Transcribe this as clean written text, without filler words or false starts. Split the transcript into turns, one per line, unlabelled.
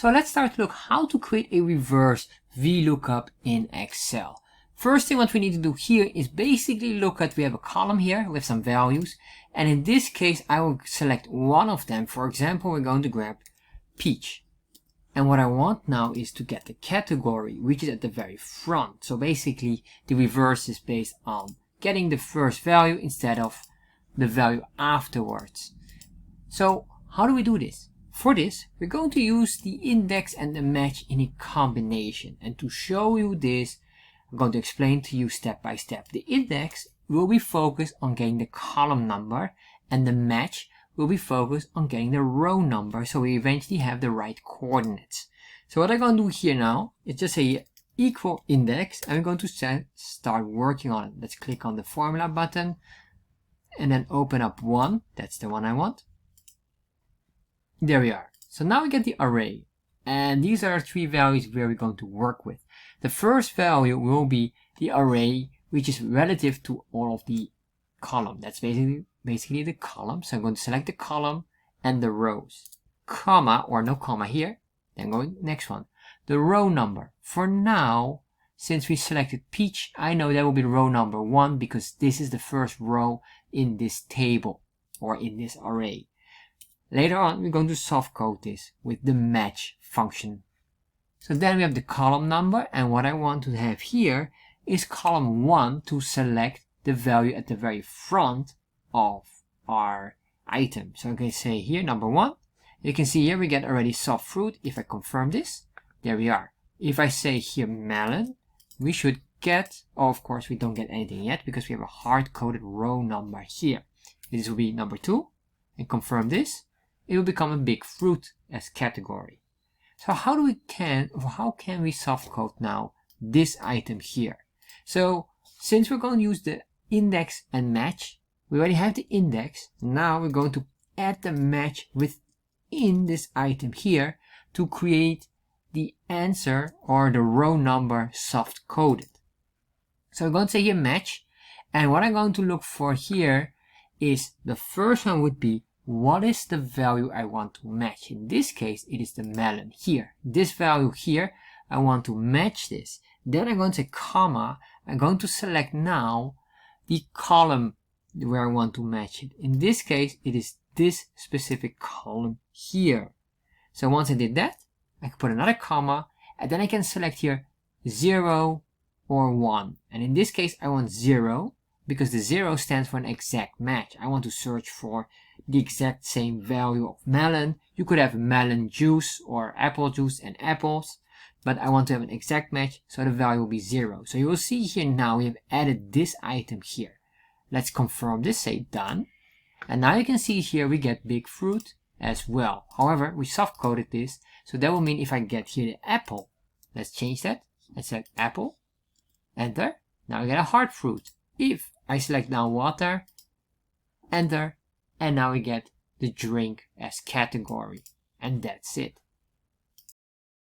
So let's start to look how to create a reverse VLOOKUP in Excel. First thing what we need to do here is basically look at, we have a column here with some values, and in this case I will select one of them. For example, we're going to grab peach, and what I want now is to get the category which is at the very front. So basically the reverse is based on getting the first value instead of the value afterwards. So how do we do this? For this, we're going to use the index and the match in a combination. And to show you this, I'm going to explain to you step by step. The index will be focused on getting the column number, and the match will be focused on getting the row number, so we eventually have the right coordinates. So what I'm going to do here now is just say equal index, and we're going to start working on it. Let's click on the formula button, and then open up 1. That's the one I want. There we are. So now we get the array, and these are 3 values where we're going to work with. The first value will be the array which is relative to all of the column. That's basically the column. So I'm going to select the column and the rows, comma or no comma here. Then going next one, the row number. For now, since we selected peach, I know that will be row number 1 because this is the first row in this table or in this array. Later on, we're going to soft code this with the match function. So then we have the column number, and what I want to have here is column 1 to select the value at the very front of our item. So I can say here number 1. You can see here we get already soft fruit. If I confirm this, there we are. If I say here melon, we should get, oh, of course we don't get anything yet because we have a hard-coded row number here. This will be number 2, and confirm this. It will become a big fruit as category. So how can we soft code now this item here? So since we're going to use the index and match, we already have the index. Now we're going to add the match within this item here to create the answer or the row number soft coded. So I'm going to say here match, and what I'm going to look for here is the first one would be what is the value I want to match. In this case, it is the melon here. This value here, I want to match this. Then I'm going to say comma. I'm going to select now the column where I want to match it. In this case, it is this specific column here. So once I did that, I can put another comma, and then I can select here 0 or 1. And in this case, I want 0 because the 0 stands for an exact match. I want to search for the exact same value of melon. You could have melon juice or apple juice and apples, but I want to have an exact match, so the value will be 0. So you will see here now we have added this item here. Let's confirm this, say done. And now you can see here we get big fruit as well. However, we soft coded this, so that will mean if I get here the apple, let's change that. I select apple, enter. Now we get a hard fruit. If I select now water, enter, and now we get the drink as category. And that's it.